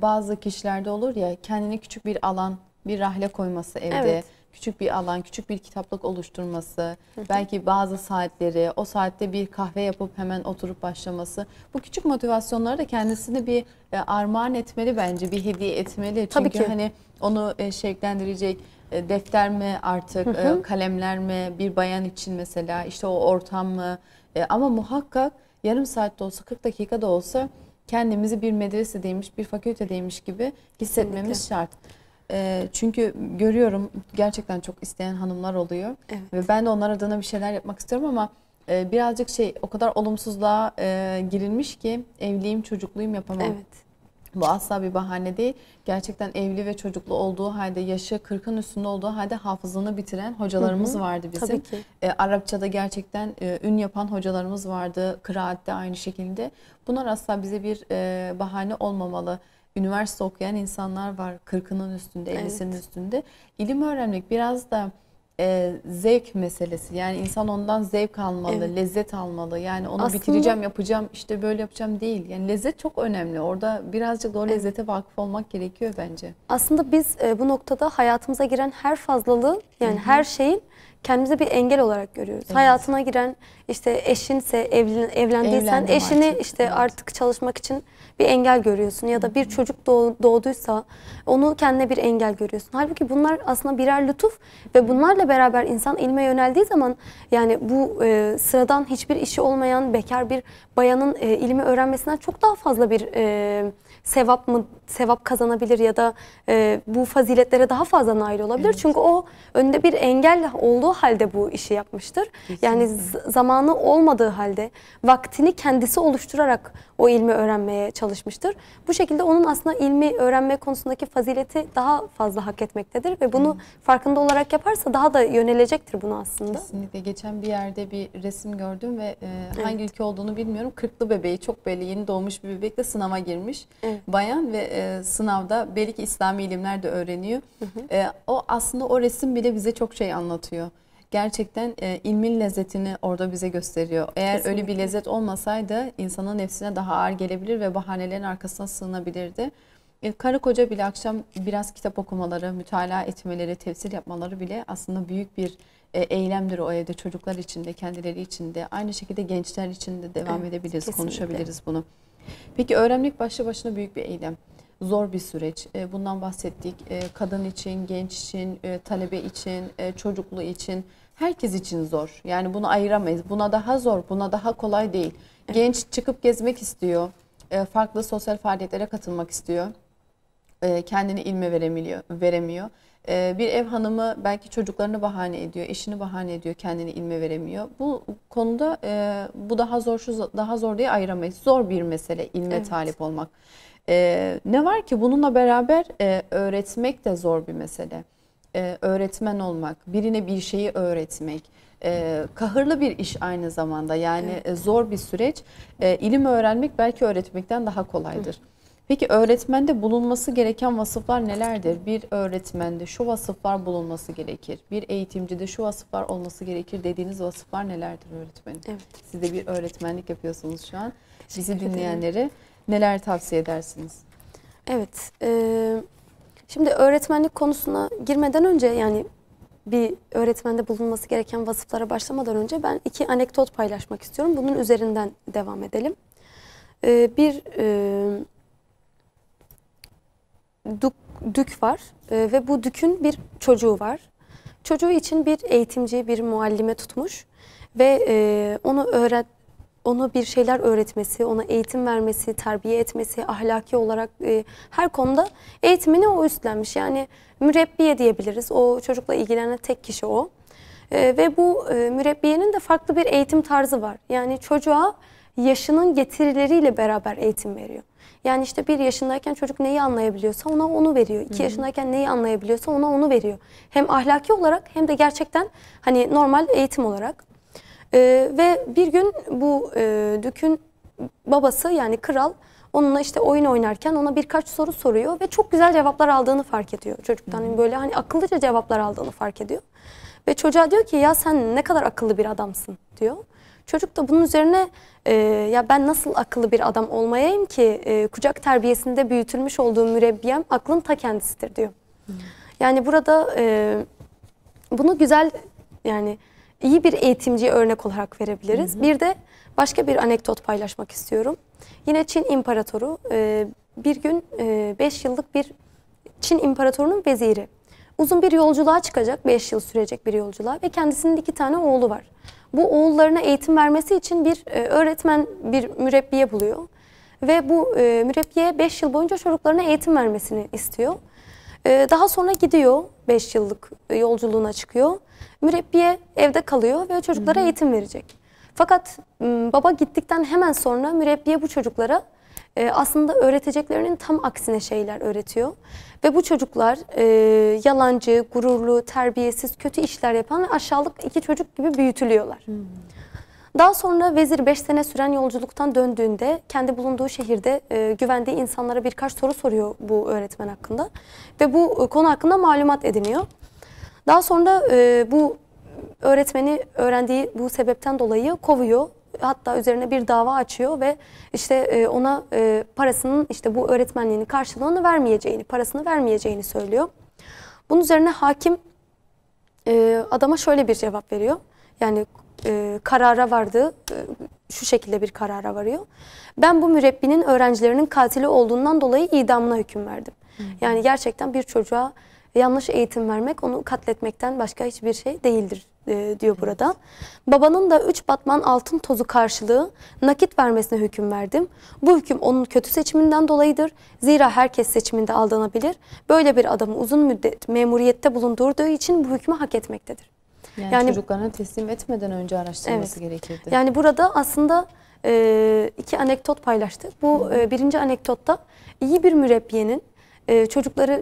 bazı kişilerde olur ya kendine küçük bir alan, bir rahle koyması evde. Evet. Küçük bir alan, küçük bir kitaplık oluşturması, belki bazı saatleri, o saatte bir kahve yapıp hemen oturup başlaması. Bu küçük motivasyonları da kendisini bir armağan etmeli bence, bir hediye etmeli. Tabii Çünkü ki. hani onu şevklendirecek defter mi artık, kalemler mi, bir bayan için mesela işte o ortam mı? Ama muhakkak yarım saatte olsa, 40 dakikada olsa kendimizi bir medresedeymiş, bir fakültedeymiş gibi hissetmemiz Kesinlikle. şart. Çünkü görüyorum gerçekten çok isteyen hanımlar oluyor. Evet. Ve ben de onlar adına bir şeyler yapmak istiyorum ama birazcık o kadar olumsuzluğa girilmiş ki evliyim, çocukluyum yapamam. Evet. Bu asla bir bahane değil. Gerçekten evli ve çocuklu olduğu halde, yaşı 40'ın üstünde olduğu halde hafızlığını bitiren hocalarımız vardı bizim. Tabii ki. Arapçada gerçekten ün yapan hocalarımız vardı. Kıraatte aynı şekilde. Bunlar asla bize bir bahane olmamalı. Üniversite okuyan insanlar var 40'ının üstünde, 50'sinin üstünde. İlim öğrenmek biraz da zevk meselesi. Yani insan ondan zevk almalı, lezzet almalı. Yani onu Aslında bitireceğim, yapacağım, işte böyle yapacağım değil. Yani lezzet çok önemli. Orada birazcık da o lezzete vakıf olmak gerekiyor bence. Aslında biz bu noktada hayatımıza giren her fazlalığı yani her şeyin kendimize bir engel olarak görüyoruz. Evet. Hayatına giren işte eşinse, evlendiysen Evlendim eşini artık. işte artık çalışmak için bir engel görüyorsun ya da bir çocuk doğduysa onu kendine bir engel görüyorsun. Halbuki bunlar aslında birer lütuf ve bunlarla beraber insan ilme yöneldiği zaman yani bu sıradan hiçbir işi olmayan bekar bir bayanın ilmi öğrenmesinden çok daha fazla bir sevap kazanabilir ya da bu faziletlere daha fazla nail olabilir. Evet. Çünkü o önünde bir engel olduğu halde bu işi yapmıştır. Kesinlikle. Yani zamanı olmadığı halde vaktini kendisi oluşturarak o ilmi öğrenmeye çalışmıştır. Bu şekilde onun aslında ilmi öğrenme konusundaki fazileti daha fazla hak etmektedir ve bunu farkında olarak yaparsa daha da yönelecektir buna aslında. Kesinlikle. Geçen bir yerde bir resim gördüm ve hangi ülke olduğunu bilmiyorum. 40'lı bebeği, çok belli yeni doğmuş bir bebek de sınava girmiş. Evet. Bayan ve sınavda belli ki İslami ilimler de öğreniyor. O aslında o resim bile bize çok şey anlatıyor. Gerçekten ilmin lezzetini orada bize gösteriyor. Eğer Kesinlikle. Öyle bir lezzet olmasaydı insanın nefsine daha ağır gelebilir ve bahanelerin arkasına sığınabilirdi. Karı koca bile akşam biraz kitap okumaları, mütalaa etmeleri, tefsir yapmaları bile aslında büyük bir eylemdir o evde, çocuklar için de, kendileri için de. Aynı şekilde gençler için de devam edebiliriz, Kesinlikle. Konuşabiliriz bunu. Peki öğrenmek başlı başına büyük bir eylem. Zor bir süreç. Bundan bahsettik. Kadın için, genç için, talebe için, çocuklu için herkes için zor. Yani bunu ayıramayız. Buna daha zor, buna daha kolay değil. Genç çıkıp gezmek istiyor. Farklı sosyal faaliyetlere katılmak istiyor. Kendini ilme veremiyor. Bir ev hanımı belki çocuklarını bahane ediyor, eşini bahane ediyor, kendini ilme veremiyor. Bu konuda bu daha zor, şu daha zor diye ayıramayız. Zor bir mesele ilme talip olmak. Ne var ki bununla beraber öğretmek de zor bir mesele. Öğretmen olmak, birine bir şeyi öğretmek, kahırlı bir iş aynı zamanda. Yani zor bir süreç. İlim öğrenmek belki öğretmekten daha kolaydır. Peki öğretmende bulunması gereken vasıflar nelerdir? Bir öğretmende şu vasıflar bulunması gerekir. Bir eğitimcide şu vasıflar olması gerekir dediğiniz vasıflar nelerdir öğretmenim? Evet. Siz de bir öğretmenlik yapıyorsunuz şu an. Bizi dinleyenlere neler tavsiye edersiniz? Evet. Şimdi öğretmenlik konusuna girmeden önce, yani bir öğretmende bulunması gereken vasıflara başlamadan önce ben 2 anekdot paylaşmak istiyorum. Bunun üzerinden devam edelim. Bir dük var ve bu dükün bir çocuğu var. Çocuğu için bir eğitimci, bir muallime tutmuş ve onu bir şeyler öğretmesi, ona eğitim vermesi, terbiye etmesi, ahlaki olarak her konuda eğitimini o üstlenmiş. Yani mürebbiye diyebiliriz. O çocukla ilgilenen tek kişi o. Ve bu mürebbiyenin de farklı bir eğitim tarzı var. Yani çocuğa yaşının getirileriyle beraber eğitim veriyor. Yani işte 1 yaşındayken çocuk neyi anlayabiliyorsa ona onu veriyor. 2 yaşındayken neyi anlayabiliyorsa ona onu veriyor. Hem ahlaki olarak hem de gerçekten hani normal eğitim olarak. Ve bir gün bu dükün babası, yani kral, onunla işte oyun oynarken ona birkaç soru soruyor ve çok güzel cevaplar aldığını fark ediyor çocuktan. Böyle hani akıllıca cevaplar aldığını fark ediyor. Ve çocuğa diyor ki ya sen ne kadar akıllı bir adamsın diyor. Çocuk da bunun üzerine ya ben nasıl akıllı bir adam olmayayım ki, kucak terbiyesinde büyütülmüş olduğum mürebbiyem aklın ta kendisidir diyor. Yani burada bunu güzel, yani iyi bir eğitimciye örnek olarak verebiliriz. Bir de başka bir anekdot paylaşmak istiyorum. Yine Çin İmparatoru bir gün 5 yıllık bir Çin İmparatorunun veziri. Uzun bir yolculuğa çıkacak, 5 yıl sürecek bir yolculuğa ve kendisinin 2 tane oğlu var. Bu oğullarına eğitim vermesi için bir öğretmen, bir mürebbiye buluyor. Ve bu mürebbiye 5 yıl boyunca çocuklarına eğitim vermesini istiyor. Daha sonra gidiyor, 5 yıllık yolculuğuna çıkıyor. Mürebbiye evde kalıyor ve çocuklara eğitim verecek. Fakat baba gittikten hemen sonra mürebbiye bu çocuklara aslında öğreteceklerinin tam aksine şeyler öğretiyor. Ve bu çocuklar yalancı, gururlu, terbiyesiz, kötü işler yapan ve aşağılık 2 çocuk gibi büyütülüyorlar. Daha sonra vezir 5 sene süren yolculuktan döndüğünde kendi bulunduğu şehirde güvendiği insanlara birkaç soru soruyor bu öğretmen hakkında. Ve bu konu hakkında malumat ediniyor. Daha sonra bu öğretmeni öğrendiği bu sebepten dolayı kovuyor. Hatta üzerine bir dava açıyor ve işte ona parasının, işte bu öğretmenliğinin karşılığını vermeyeceğini, parasını vermeyeceğini söylüyor. Bunun üzerine hakim adama şöyle bir cevap veriyor. Yani karara vardı, şu şekilde bir karara varıyor. Ben bu mürebbinin öğrencilerinin katili olduğundan dolayı idamına hüküm verdim. Yani gerçekten bir çocuğa yanlış eğitim vermek onu katletmekten başka hiçbir şey değildir diyor burada. Babanın da 3 batman altın tozu karşılığı nakit vermesine hüküm verdim. Bu hüküm onun kötü seçiminden dolayıdır. Zira herkes seçiminde aldanabilir. Böyle bir adamı uzun müddet memuriyette bulundurduğu için bu hükmü hak etmektedir. Yani çocuklarına teslim etmeden önce araştırması gerekirdi. Yani burada aslında 2 anekdot paylaştık. Bu birinci anekdotta iyi bir mürebbiyenin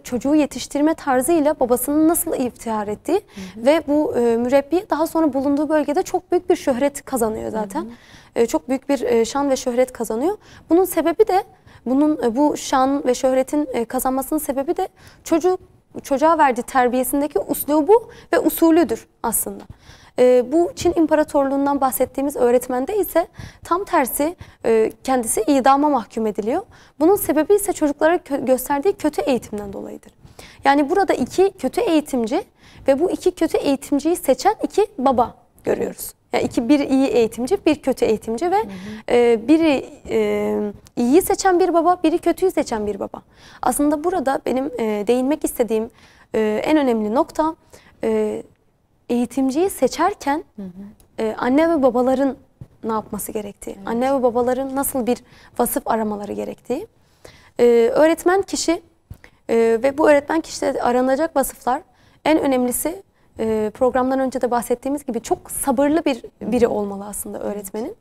çocuğu yetiştirme tarzıyla babasının nasıl iftihar ettiği ve bu mürebbiye daha sonra bulunduğu bölgede çok büyük bir şöhret kazanıyor zaten. Çok büyük bir şan ve şöhret kazanıyor. Bunun sebebi de, bu şan ve şöhretin kazanmasının sebebi de çocuğa verdiği terbiyesindeki uslubu ve usulüdür aslında. Bu Çin İmparatorluğundan bahsettiğimiz öğretmende ise tam tersi, kendisi idama mahkum ediliyor. Bunun sebebi ise çocuklara gösterdiği kötü eğitimden dolayıdır. Yani burada 2 kötü eğitimci ve bu 2 kötü eğitimciyi seçen 2 baba görüyoruz. Yani bir iyi eğitimci, bir kötü eğitimci ve biri iyiyi seçen bir baba, biri kötüyü seçen bir baba. Aslında burada benim değinmek istediğim en önemli nokta, eğitimciyi seçerken anne ve babaların ne yapması gerektiği, anne ve babaların nasıl bir vasıf aramaları gerektiği. Öğretmen kişi ve bu öğretmen kişide aranacak vasıflar, en önemlisi programdan önce de bahsettiğimiz gibi çok sabırlı biri olmalı aslında öğretmenin.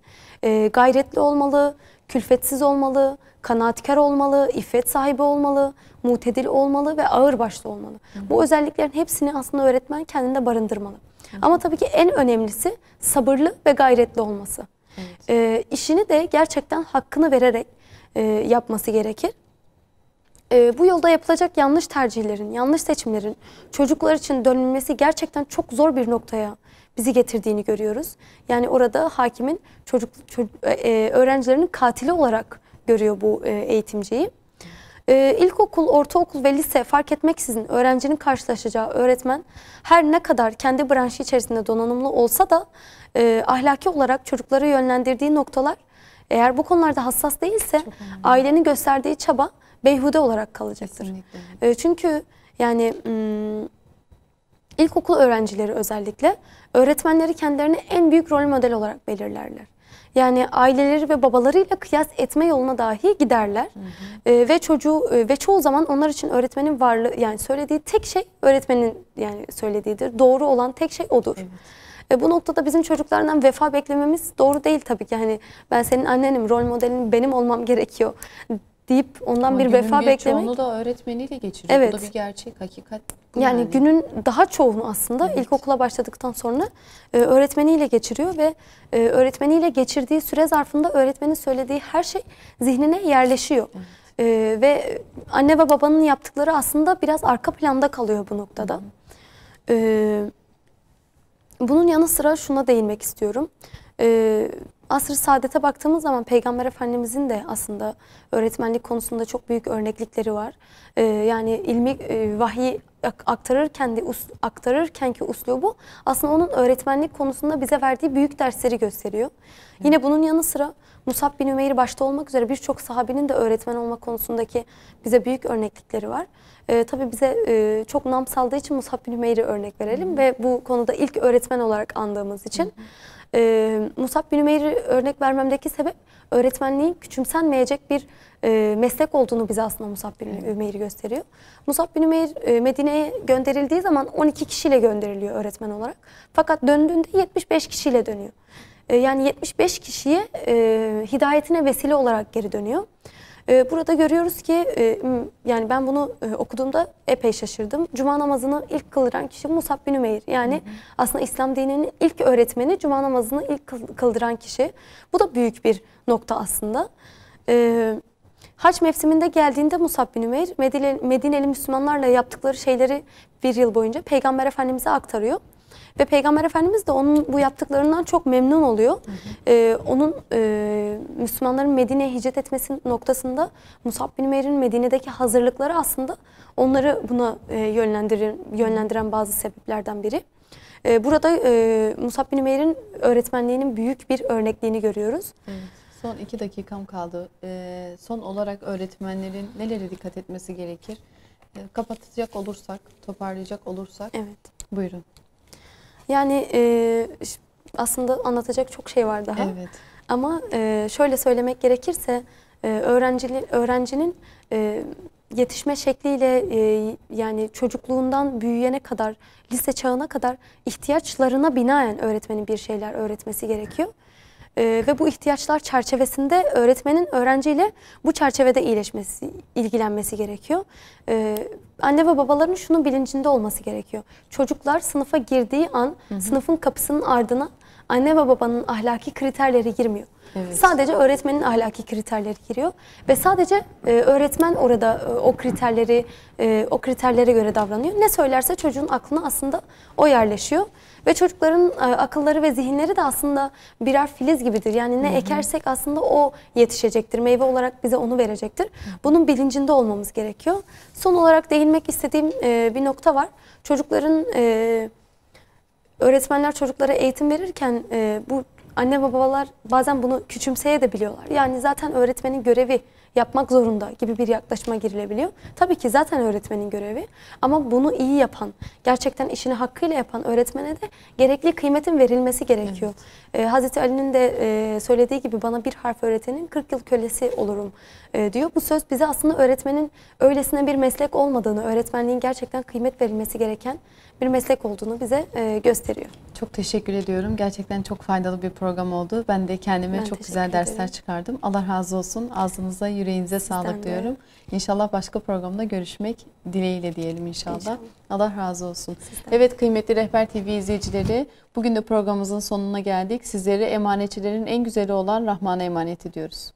Gayretli olmalı, külfetsiz olmalı, kanaatkar olmalı, iffet sahibi olmalı, mutedil olmalı ve ağırbaşlı olmalı. Bu özelliklerin hepsini aslında öğretmen kendinde barındırmalı. Ama tabii ki en önemlisi sabırlı ve gayretli olması. İşini de gerçekten hakkını vererek yapması gerekir. Bu yolda yapılacak yanlış tercihlerin, yanlış seçimlerin çocuklar için dönülmesi gerçekten çok zor bir noktaya bizi getirdiğini görüyoruz. Yani orada hakimin öğrencilerinin katili olarak görüyor bu eğitimciyi. İlkokul, ortaokul ve lise fark etmeksizin öğrencinin karşılaşacağı öğretmen her ne kadar kendi branşı içerisinde donanımlı olsa da ahlaki olarak çocukları yönlendirdiği noktalar, eğer bu konularda hassas değilse ailenin gösterdiği çaba beyhude olarak kalacaktır. Çünkü yani ilkokul öğrencileri özellikle öğretmenleri kendilerini en büyük rol model olarak belirlerler. Yani aileleri ve babalarıyla kıyas etme yoluna dahi giderler. Ve çoğu zaman onlar için öğretmenin varlığı, yani söylediği tek şey öğretmenin yani söylediğidir. Doğru olan tek şey odur. Bu noktada bizim çocuklardan vefa beklememiz doğru değil tabii ki. Yani ben senin annenim, rol modelin benim olmam gerekiyor deyip ondan ama bir vefa beklemek. çoğunu da öğretmeniyle geçiriyor. Evet. Bu da bir gerçek, hakikat. Yani günün daha çoğunu aslında ilkokula başladıktan sonra öğretmeniyle geçiriyor ve öğretmeniyle geçirdiği süre zarfında öğretmenin söylediği her şey zihnine yerleşiyor. Ve anne ve babanın yaptıkları aslında biraz arka planda kalıyor bu noktada. Bunun yanı sıra şuna değinmek istiyorum. Asr-ı Saadet'e baktığımız zaman Peygamber Efendimizin de aslında öğretmenlik konusunda çok büyük örneklikleri var. Yani ilmi vahyi aktarırkenki uslubu aslında onun öğretmenlik konusunda bize verdiği büyük dersleri gösteriyor. Yine bunun yanı sıra Musab bin Ümeyr başta olmak üzere birçok sahabinin de öğretmen olma konusundaki bize büyük örneklikleri var. Tabii bize çok nam saldığı için Musab bin Ümeyr'i örnek verelim ve bu konuda ilk öğretmen olarak andığımız için. Musab bin Ümeyr'i örnek vermemdeki sebep öğretmenliğin küçümsenmeyecek bir meslek olduğunu bize aslında Musab bin Ümeyr'i gösteriyor. Musab bin Ümeyr Medine'ye gönderildiği zaman 12 kişiyle gönderiliyor öğretmen olarak. Fakat döndüğünde 75 kişiyle dönüyor. Yani 75 kişiye hidayetine vesile olarak geri dönüyor. Burada görüyoruz ki yani ben bunu okuduğumda epey şaşırdım. Cuma namazını ilk kıldıran kişi Musab bin Ümeyr. Yani aslında İslam dininin ilk öğretmeni, cuma namazını ilk kıldıran kişi. Bu da büyük bir nokta aslında. Hac mevsiminde geldiğinde Musab bin Ümeyr Medineli Müslümanlarla yaptıkları şeyleri bir yıl boyunca Peygamber Efendimiz'e aktarıyor. Ve Peygamber Efendimiz de onun bu yaptıklarından çok memnun oluyor. Onun Müslümanların Medine'ye hicret etmesi noktasında Musab bin Ümeyr'in Medine'deki hazırlıkları aslında onları buna yönlendiren bazı sebeplerden biri. Burada Musab bin Ümeyr'in öğretmenliğinin büyük bir örnekliğini görüyoruz. Evet. Son 2 dakikam kaldı. Son olarak öğretmenlerin nelere dikkat etmesi gerekir? Kapatacak olursak, toparlayacak olursak. Evet. Buyurun. Yani aslında anlatacak çok şey var daha. Evet. Ama şöyle söylemek gerekirse öğrencinin yetişme şekliyle yani çocukluğundan büyüyene kadar, lise çağına kadar ihtiyaçlarına binaen öğretmenin bir şeyler öğretmesi gerekiyor. Ve bu ihtiyaçlar çerçevesinde öğretmenin öğrenciyle bu çerçevede ilgilenmesi gerekiyor. Anne ve babaların şunun bilincinde olması gerekiyor. Çocuklar sınıfa girdiği an sınıfın kapısının ardına anne ve babanın ahlaki kriterleri girmiyor. Evet. Sadece öğretmenin ahlaki kriterleri giriyor ve sadece öğretmen orada o kriterlere göre davranıyor. Ne söylerse çocuğun aklına aslında o yerleşiyor ve çocukların akılları ve zihinleri de aslında birer filiz gibidir. Yani ne ekersek aslında o yetişecektir. Meyve olarak bize onu verecektir. Bunun bilincinde olmamız gerekiyor. Son olarak değinmek istediğim bir nokta var. Öğretmenler çocuklara eğitim verirken bu anne ve babalar bazen bunu küçümseyebiliyorlar. Yani zaten öğretmenin görevi yapmak zorunda gibi bir yaklaşıma girilebiliyor. Tabii ki zaten öğretmenin görevi ama bunu iyi yapan, gerçekten işini hakkıyla yapan öğretmene de gerekli kıymetin verilmesi gerekiyor. Hazreti Ali'nin de söylediği gibi bana bir harf öğretenin 40 yıl kölesi olurum diyor. Bu söz bize aslında öğretmenin öylesine bir meslek olmadığını, öğretmenliğin gerçekten kıymet verilmesi gereken bir meslek olduğunu bize gösteriyor. Çok teşekkür ediyorum. Gerçekten çok faydalı bir program oldu. Ben de kendime çok güzel dersler çıkardım. Allah razı olsun. Ağzınıza, yüreğinize sağlık diyorum. İnşallah başka programda görüşmek dileğiyle diyelim inşallah. Allah razı olsun. Evet kıymetli Rehber TV izleyicileri, bugün de programımızın sonuna geldik. Sizleri emanetçilerin en güzeli olan Rahman'a emanet ediyoruz.